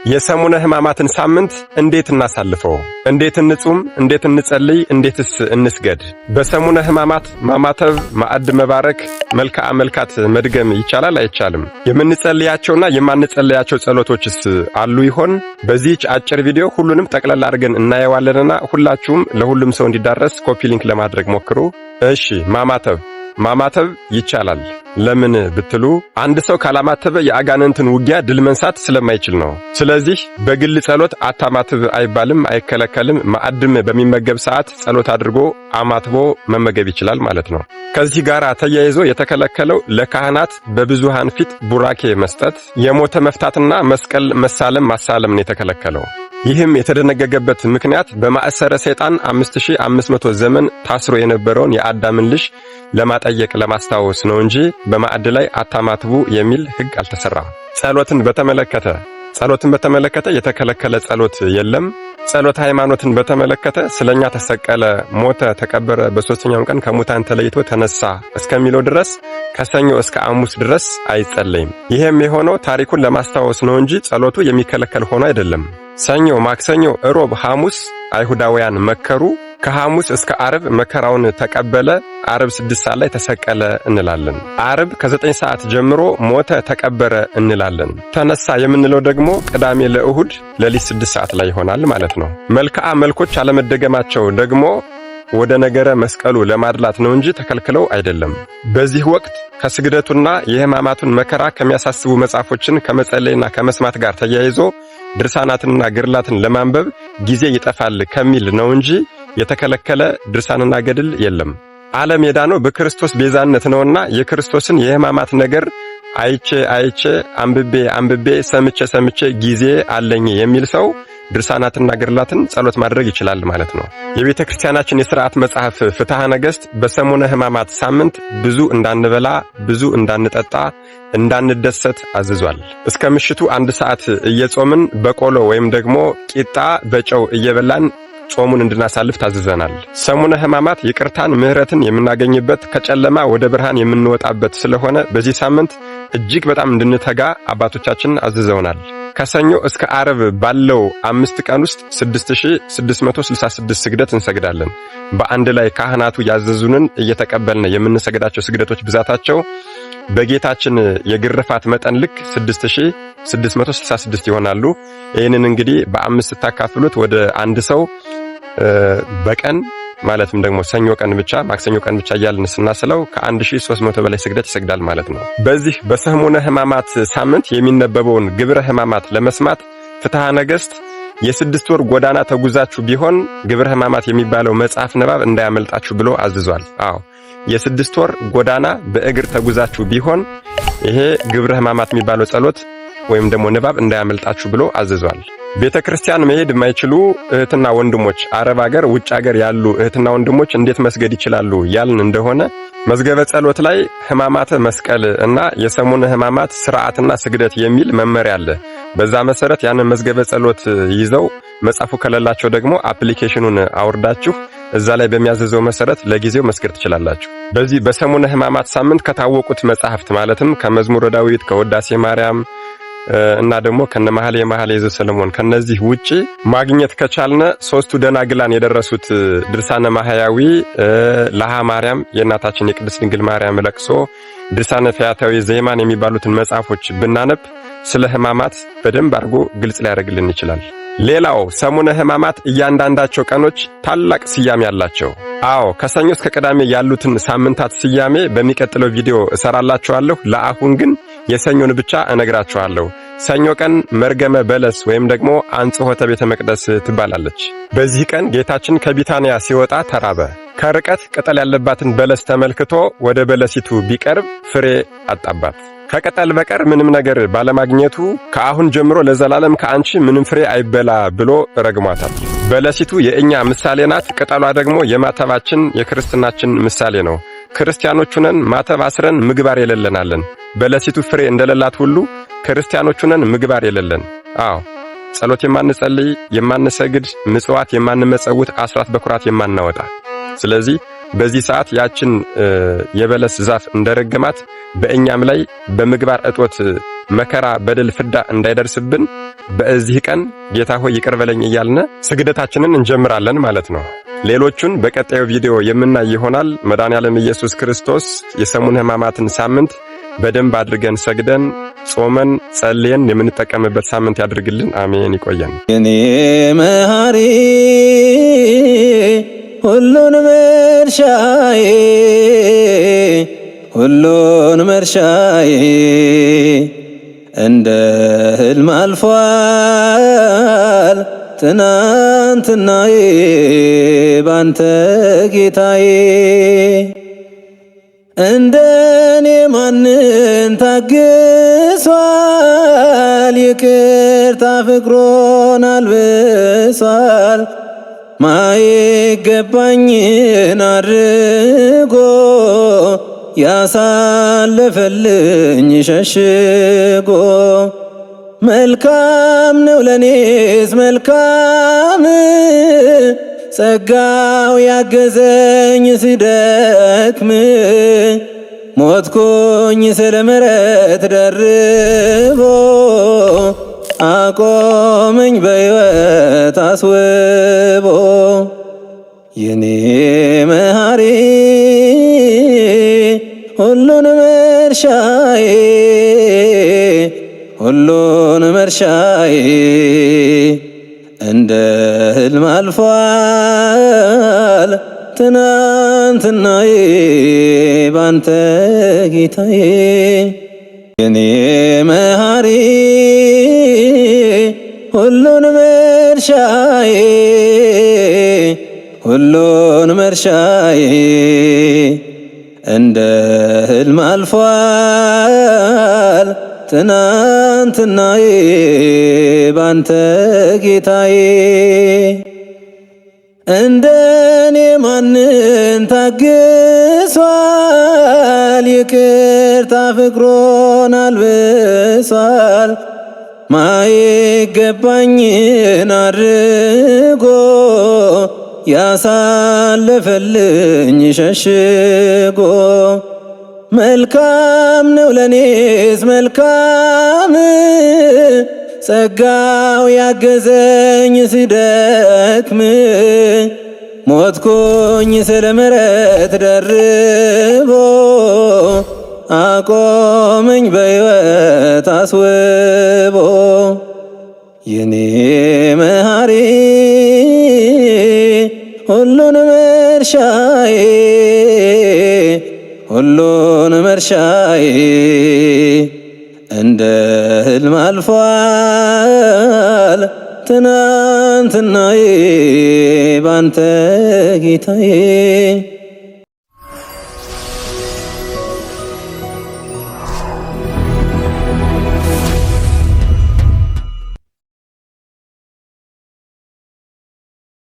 የሰሙነ ሕማማትን ሳምንት እንዴት እናሳልፈው? እንዴት እንጹም? እንዴት እንጸልይ? እንዴትስ እንስገድ? በሰሙነ ሕማማት ማማተብ፣ ማዕድ መባረክ፣ መልክዓ መልካት መድገም ይቻላል አይቻልም? የምንጸልያቸውና የማንጸልያቸው ጸሎቶችስ አሉ ይሆን? በዚህች አጭር ቪዲዮ ሁሉንም ጠቅላላ አድርገን እናየዋለንና ሁላችሁም ለሁሉም ሰው እንዲዳረስ ኮፒ ሊንክ ለማድረግ ሞክሩ። እሺ፣ ማማተብ ይቻላል። ለምን ብትሉ አንድ ሰው ካላማተበ የአጋንንትን ውጊያ ድል መንሳት ስለማይችል ነው። ስለዚህ በግል ጸሎት አታማትብ አይባልም፣ አይከለከልም። ማዕድም በሚመገብ ሰዓት ጸሎት አድርጎ አማትቦ መመገብ ይችላል ማለት ነው። ከዚህ ጋር ተያይዞ የተከለከለው ለካህናት በብዙሃን ፊት ቡራኬ መስጠት፣ የሞተ መፍታትና መስቀል መሳለም ማሳለም ነው የተከለከለው። ይህም የተደነገገበት ምክንያት በማእሰረ ሰይጣን 5500 ዘመን ታስሮ የነበረውን የአዳምን ልጅ ለማጠየቅ ለማስታወስ ነው እንጂ በማዕድ ላይ አታማትቡ የሚል ሕግ አልተሰራም። ጸሎትን በተመለከተ የተከለከለ ጸሎት የለም። ጸሎት ሃይማኖትን በተመለከተ ስለኛ ተሰቀለ፣ ሞተ፣ ተቀበረ፣ በሶስተኛው ቀን ከሙታን ተለይቶ ተነሳ እስከሚለው ድረስ ከሰኞ እስከ ሐሙስ ድረስ አይጸለይም። ይሄም የሆነው ታሪኩን ለማስታወስ ነው እንጂ ጸሎቱ የሚከለከል ሆኖ አይደለም። ሰኞ፣ ማክሰኞ፣ ሮብ፣ ሐሙስ አይሁዳውያን መከሩ። ከሐሙስ እስከ ዓርብ መከራውን ተቀበለ። ዓርብ 6 ሰዓት ላይ ተሰቀለ እንላለን። ዓርብ ከ9 ሰዓት ጀምሮ ሞተ፣ ተቀበረ እንላለን። ተነሳ የምንለው ደግሞ ቅዳሜ ለእሁድ ሌሊት 6 ሰዓት ላይ ይሆናል ማለት ነው። መልክዓ መልኮች አለመደገማቸው ደግሞ ወደ ነገረ መስቀሉ ለማድላት ነው እንጂ ተከልክለው አይደለም። በዚህ ወቅት ከስግደቱና የሕማማቱን መከራ ከሚያሳስቡ መጽሐፎችን ከመጸለይና ከመስማት ጋር ተያይዞ ድርሳናትንና ገድላትን ለማንበብ ጊዜ ይጠፋል ከሚል ነው እንጂ የተከለከለ ድርሳንና ገድል የለም። ዓለም የዳነው በክርስቶስ ቤዛነት ነውና የክርስቶስን የሕማማት ነገር አይቼ አንብቤ ሰምቼ ጊዜ አለኝ የሚል ሰው ድርሳናትና ገድላትን ጸሎት ማድረግ ይችላል ማለት ነው። የቤተ ክርስቲያናችን የሥርዓት መጽሐፍ ፍትሐ ነገሥት በሰሙነ ሕማማት ሳምንት ብዙ እንዳንበላ፣ ብዙ እንዳንጠጣ፣ እንዳንደሰት አዝዟል። እስከ ምሽቱ 1 ሰዓት እየጾምን በቆሎ ወይም ደግሞ ቂጣ በጨው እየበላን ጾሙን እንድናሳልፍ ታዝዘናል። ሰሙነ ሕማማት ይቅርታን፣ ምሕረትን የምናገኝበት ከጨለማ ወደ ብርሃን የምንወጣበት ስለሆነ በዚህ ሳምንት እጅግ በጣም እንድንተጋ አባቶቻችን አዝዘውናል። ከሰኞ እስከ ዓርብ ባለው 5 ቀን ውስጥ 6666 ስግደት እንሰግዳለን። በአንድ ላይ ካህናቱ ያዘዙንን እየተቀበልን የምንሰግዳቸው ስግደቶች ብዛታቸው በጌታችን የግርፋት መጠን ልክ 6666 ይሆናሉ። ይህንን እንግዲህ በ5 ስታካፍሉት ወደ አንድ ሰው በቀን ማለትም ደግሞ ሰኞ ቀን ብቻ ማክሰኞ ቀን ብቻ እያልን ስናስለው ከ1300 በላይ ስግደት ይሰግዳል ማለት ነው። በዚህ በሰሙነ ሕማማት ሳምንት የሚነበበውን ግብረ ሕማማት ለመስማት ፍትሐ ነገሥት የ6 ወር ጎዳና ተጉዛችሁ ቢሆን ግብረ ሕማማት የሚባለው መጽሐፍ ንባብ እንዳያመልጣችሁ ብሎ አዝዟል። የ6 ወር ጎዳና በእግር ተጉዛችሁ ቢሆን ይሄ ግብረ ሕማማት የሚባለው ጸሎት ወይም ደግሞ ንባብ እንዳያመልጣችሁ ብሎ አዝዟል። ቤተ ክርስቲያን መሄድ የማይችሉ እህትና ወንድሞች፣ አረብ ሀገር፣ ውጭ ሀገር ያሉ እህትና ወንድሞች እንዴት መስገድ ይችላሉ ያልን እንደሆነ መዝገበ ጸሎት ላይ ሕማማተ መስቀል እና የሰሙነ ሕማማት ሥርዓትና ስግደት የሚል መመሪያ አለ። በዛ መሰረት ያንን መዝገበ ጸሎት ይዘው መጻፉ ከሌላቸው ደግሞ አፕሊኬሽኑን አውርዳችሁ እዛ ላይ በሚያዘዘው መሰረት ለጊዜው መስገድ ትችላላችሁ። በዚህ በሰሙነ ሕማማት ሳምንት ከታወቁት መጻሕፍት ማለትም ከመዝሙረ ዳዊት፣ ከውዳሴ ማርያም እና ደግሞ ከነመኃልየ ዘሰሎሞን ከነዚህ ውጪ ማግኘት ከቻልነ 3ቱ ደናግላን የደረሱት ድርሳነ ማህያዊ፣ ለሃ ማርያም የእናታችን የቅድስት ድንግል ማርያም ለቅሶ፣ ድርሳነ ፈያታዊ ዘይማን የሚባሉትን መጽሐፎች ብናነብ ስለ ሕማማት በደንብ አድርጎ ግልጽ ሊያደርግልን ይችላል። ሌላው ሰሙነ ሕማማት እያንዳንዳቸው ቀኖች ታላቅ ስያሜ አላቸው። ከሰኞ እስከ ቅዳሜ ያሉትን ሳምንታት ስያሜ በሚቀጥለው ቪዲዮ እሰራላችኋለሁ። ለአሁን ግን የሰኞን ብቻ እነግራችኋለሁ። ሰኞ ቀን መርገመ በለስ ወይም ደግሞ አንጽሖተ ቤተ መቅደስ ትባላለች። በዚህ ቀን ጌታችን ከቢታንያ ሲወጣ ተራበ። ከርቀት ቅጠል ያለባትን በለስ ተመልክቶ ወደ በለሲቱ ቢቀርብ ፍሬ አጣባት። ከቅጠል በቀር ምንም ነገር ባለማግኘቱ ከአሁን ጀምሮ ለዘላለም ከአንቺ ምንም ፍሬ አይበላ ብሎ ረግሟታል። በለሲቱ የእኛ ምሳሌ ናት። ቅጠሏ ደግሞ የማተባችን የክርስትናችን ምሳሌ ነው። ክርስቲያኖች ነን፣ ማተብ አስረን ምግባር የሌለናለን። በለሲቱ ፍሬ እንደሌላት ሁሉ ክርስቲያኖች ነን፣ ምግባር የሌለን። ጸሎት የማንጸልይ፣ የማንሰግድ፣ ምጽዋት የማንመጸውት፣ አስራት በኩራት የማናወጣ። ስለዚህ በዚህ ሰዓት ያችን የበለስ ዛፍ እንደረገማት በእኛም ላይ በምግባር እጦት መከራ፣ በደል፣ ፍዳ እንዳይደርስብን በዚህ ቀን ጌታ ሆይ ይቅር በለኝ እያልን ስግደታችንን እንጀምራለን ማለት ነው። ሌሎቹን በቀጣዩ ቪዲዮ የምናይ ይሆናል። መድኃኔዓለም ኢየሱስ ክርስቶስ የሰሙነ ሕማማትን ሳምንት በደንብ አድርገን ሰግደን ጾመን ጸልየን የምንጠቀምበት ሳምንት ያድርግልን። አሜን። ይቆየን። እኔ መሐሪ ሁሉን መርሻዬ ሁሉን መርሻዬ እንደ ሕልም አልፏል ትናንትናዬ ባንተ ጌታዬ። እንደኔ ማንን ታግሷል ይቅርታ ፍቅሮን አልብሷል። ማይገባኝን አድርጎ ያሳለፈልኝ ሸሽጎ መልካም ነው ለኔስ መልካም ጸጋው ያገዘኝ ሲደክም ሞትኩኝ ስለ ምሕረት ደርቦ አቆመኝ በሕይወት አስውቦ የኔ መሐሪ ሁሉን መርሻዬ ሁሉን መርሻዬ እንደ ሕልም አልፏል ትናንትናዬ ባንተ ጌታዬ። የኔ መሐሪ ሁሉን መርሻዬ ሁሉን መርሻዬ እንደ ሕልም አልፏል ትናንትናዬ ባንተ ጌታዬ። እንደኔ ማንን ታግሷል ይቅርታ ፍቅሮን አልብሷል። ማይገባኝን አድርጎ ያሳለፈልኝ ሸሽጎ መልካም ነው ለኔስ መልካም ጸጋው ያገዘኝ ሲደክም ሞትኩኝ ስለ ምሕረት ደርቦ አቆመኝ በሕይወት አስውቦ የኔ መሐሪ ሁሉን መርሻዬ ሁሉን መርሻዬ እንደ ሕልም አልፏል ትናንትናዬ ባንተ ጌታዬ።